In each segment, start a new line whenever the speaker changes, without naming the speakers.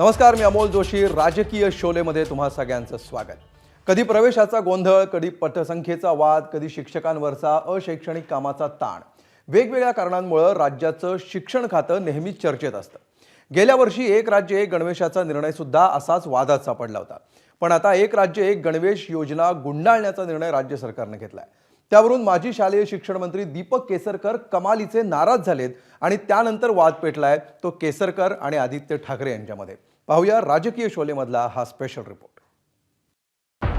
नमस्कार, मी अमोल जोशी. राजकीय शोलेमध्ये तुम्हा सगळ्यांचं स्वागत. कधी प्रवेशाचा गोंधळ, कधी पटसंख्येचा वाद, कधी शिक्षकांवरचा अशैक्षणिक कामाचा ताण. वेगवेगळ्या कारणांमुळे राज्याचं शिक्षण खातं नेहमीच चर्चेत असतं. गेल्या वर्षी एक राज्य एक गणवेशाचा निर्णय सुद्धा असाच वादात सापडला होता. पण आता एक राज्य एक गणवेश योजना गुंडाळण्याचा निर्णय राज्य सरकारने घेतलाय. त्यावरून माजी शालेय शिक्षण मंत्री दीपक केसरकर कमालीचे नाराज झालेत आणि त्यानंतर वाद पेटलाय तो केसरकर आणि आदित्य ठाकरे यांच्यामध्ये. पाहूया राजकीय शोलेमधला हा स्पेशल रिपोर्ट.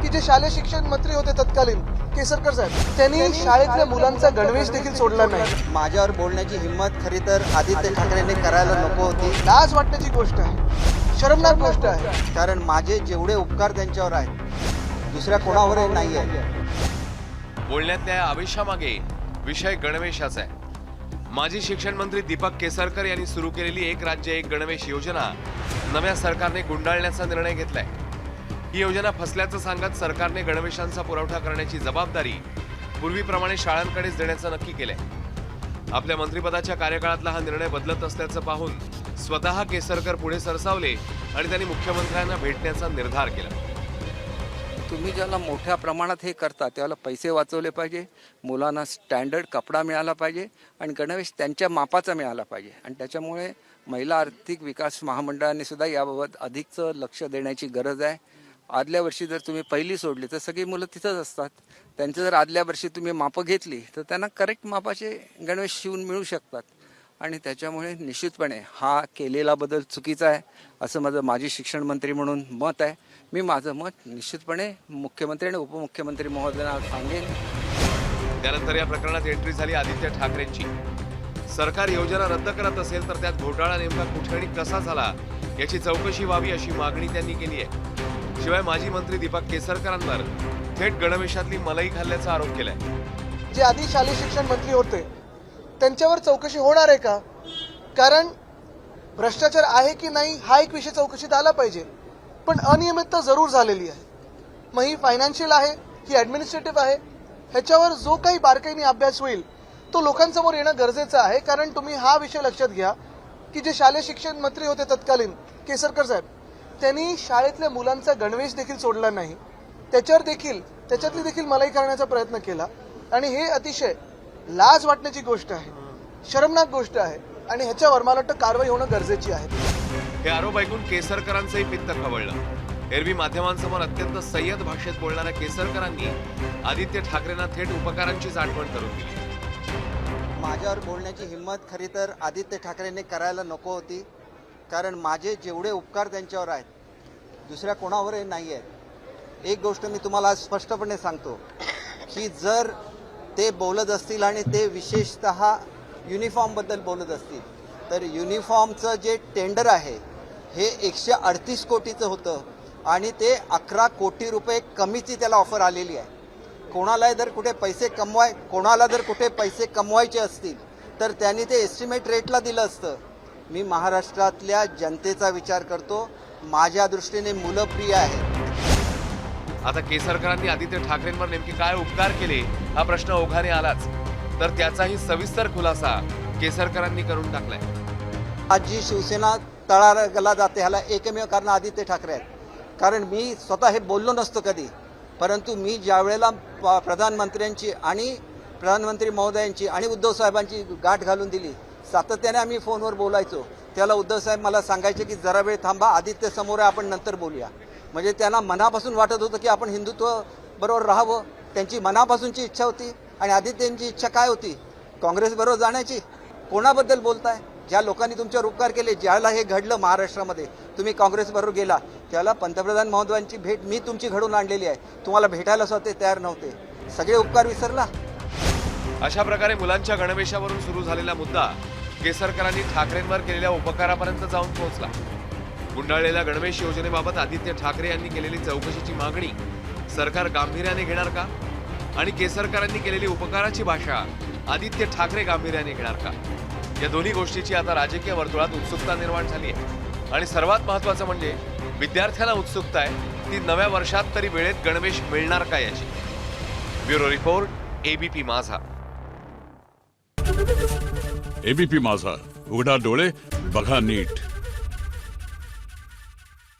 की जे शालेय शिक्षण मंत्री होते तत्कालीन केसरकर साहेब, त्यांनी शाळेतल्या मुलांचा गणवेश देखील सोडला नाही.
माझ्यावर बोलण्याची हिंमत खरी तर आदित्य ठाकरेंनी करायला नको होती.
लाज वाटण्याची गोष्ट आहे, शरमनाक गोष्ट आहे.
कारण माझे जेवढे उपकार त्यांच्यावर आहेत दुसऱ्या कोणावरही नाही आहे.
बोलण्यातल्या आवेशामागे विषय गणवेशाचा आहे. माजी शिक्षण मंत्री दीपक केसरकर यांनी सुरू केलेली एक राज्य एक गणवेश योजना नव्या सरकारने गुंडाळण्याचा निर्णय घेतलाय. ही योजना फसल्याचं सांगत सरकारने गणवेशांचा पुरवठा करण्याची जबाबदारी पूर्वीप्रमाणे शाळांकडेच देण्याचं नक्की केलंय. आपल्या मंत्रिपदाच्या कार्यकाळातला हा निर्णय बदलत असल्याचं पाहून स्वतः केसरकर पुढे सरसावले आणि त्यांनी मुख्यमंत्र्यांना भेटण्याचा निर्धार केला.
तुम्ही ज्याला मोठ्या प्रमाणात हे करता त्याला पैसे वाचवले पाहिजे, मुलांना स्टँडर्ड कपडा मिळाला पाहिजे आणि गणवेश त्यांच्या मापाचा मिळाला पाहिजे. आणि त्याच्यामुळे महिला आर्थिक विकास महामंडळाने सुद्धा याबाबत अधिकचं लक्ष देण्याची गरज आहे. आदल्या वर्षी जर तुम्ही पहिली सोडली तर सगळी मुलं तिथंच असतात. त्यांचं जर आदल्या वर्षी तुम्ही मापं घेतली तर त्यांना करेक्ट मापाचे गणवेश शिवून मिळू शकतात. आणि त्याच्यामुळे निश्चितपणे हा केलेला बदल चुकीचा आहे असं माझं माजी शिक्षण मंत्री म्हणून मत आहे. मी माझं मत निश्चितपणे मुख्यमंत्री आणि उपमुख्यमंत्री महोदयांना सांगेन.
त्यानंतर या प्रकरणात एंट्री झाली आदित्य ठाकरेंची. सरकार योजना रद्द करत असेल तर त्यात घोटाळा नेमका कुठे आणि कसा झाला याची चौकशी व्हावी अशी मागणी त्यांनी केली आहे. शिवाय माजी मंत्री दीपक केसरकरांवर थेट गणवेशातली मलाई खाल्ल्याचा आरोप केलाय.
जे आधी शालेय शिक्षण मंत्री होते त्यांच्यावर चौकशी होणार आहे का? कारण भ्रष्टाचार आहे की नाही हा एक विषय चौकशीत आला पाहिजे. पण अनियमितता जरूर झालेली आहे. मग ही फायनान्शियल आहे की ॲडमिनिस्ट्रेटिव्ह आहे, ह्याच्यावर जो काही बारकाईने अभ्यास होईल तो लोकांसमोर येणं गरजेचं आहे. कारण तुम्ही हा विषय लक्षात घ्या की जे शालेय शिक्षण मंत्री होते तत्कालीन केसरकर साहेब, त्यांनी शाळेतल्या मुलांचा गणवेश देखील सोडला नाही. त्याच्यातली देखील मलाई करण्याचा प्रयत्न केला. आणि हे अतिशय लाज वाटण्याची गोष्ट आहे, शरमनाक गोष्ट आहे. आणि ह्याच्यावर मला वाटतं कारवाई होणं गरजेची आहे.
हे आरोप ऐकून केसरकरांचंही पित्त खवळलं. एरवी माध्यमांसमोर अत्यंत संयत भाषेत बोलणाऱ्या केसरकरांनी आदित्य ठाकरेंना थेट उपकारांचीच आठवण करून दिली.
माझ्यावर बोलण्याची हिंमत खरी तर आदित्य ठाकरेंनी करायला नको होती. कारण माझे जेवढे उपकार त्यांच्यावर आहेत दुसऱ्या कोणावरही नाही आहेत. एक गोष्ट मी तुम्हाला स्पष्टपणे सांगतो की जर ते बोलत असतील आणि ते विशेषतः युनिफॉर्मबद्दल बोलत असतील तर युनिफॉर्मचं जे टेंडर आहे हे 138 कोटीचं होतं आणि ते 11 कोटी रुपये कमीची त्याला ऑफर आलेली आहे. कोणाला जर कुठे पैसे कमवायचे असतील तर त्यांनी ते एस्टिमेट रेटला दिलं असतं. मी महाराष्ट्रातल्या जनतेचा विचार करतो. माझ्या दृष्टीने मुलं प्रिय आहेत.
आता केसरकरांनी आदित्य ठाकरेंवर नेमके काय उपकार केले हा प्रश्न ओघाने आलाच, तर त्याचाही सविस्तर खुलासा केसरकरांनी करून टाकलाय.
आज जी शिवसेना तळागाळाला जाते ह्याला एकमेव कारण आदित्य ठाकरे आहेत. कारण मी स्वतः हे बोललो नसतो कधी, परंतु मी ज्या वेळेला प्रधानमंत्र्यांची आणि प्रधानमंत्री महोदयांची आणि उद्धव साहेबांची गाठ घालून दिली, सातत्याने आम्ही फोनवर बोलायचो. त्याला उद्धव साहेब मला सांगायचे की जरा वेळ थांबा, आदित्य समोर आहे, आपण नंतर बोलूया. म्हणजे त्यांना मनापासून वाटत होतं की आपण हिंदुत्व बरोबर राहावं. त्यांची मनापासूनची इच्छा होती. आणि आदित्यची इच्छा काय होती? काँग्रेस बरोबर जाण्याची. कोणाबद्दल बोलताय? ज्या लोकांनी तुमच्यावर उपकार केले, ज्याला हे घडलं महाराष्ट्रामध्ये, तुम्ही काँग्रेस बरोबर गेला, त्याला पंतप्रधान महोदयांची भेट मी तुमची घडवून आणलेली आहे. तुम्हाला भेटायला स्वतः तयार नव्हते. सगळे उपकार विसरला.
अशा प्रकारे मुलांच्या गणवेशावरून सुरू झालेला मुद्दा केसरकरांनी ठाकरेंवर केलेल्या उपकारापर्यंत जाऊन पोहोचला. गुंडाळलेल्या गणवेश योजनेबाबत आदित्य ठाकरे यांनी केलेली चौकशीची मागणी सरकार गांभीर्याने घेणार का? आणि केसरकरांनी केलेली उपकाराची भाषा आदित्य ठाकरे गांभीर्याने घेणार का? या दोन्ही गोष्टीची आता राजकीय वर्तुळात उत्सुकता निर्माण झाली आहे. आणि सर्वात महत्त्वाचं म्हणजे विद्यार्थ्यांना उत्सुकता आहे ती नव्या वर्षात तरी वेळेत गणवेश मिळणार का याची. ब्युरो रिपोर्ट, एबीपी माझा.
एबीपी माझा, उघडा डोळे बघा नीट.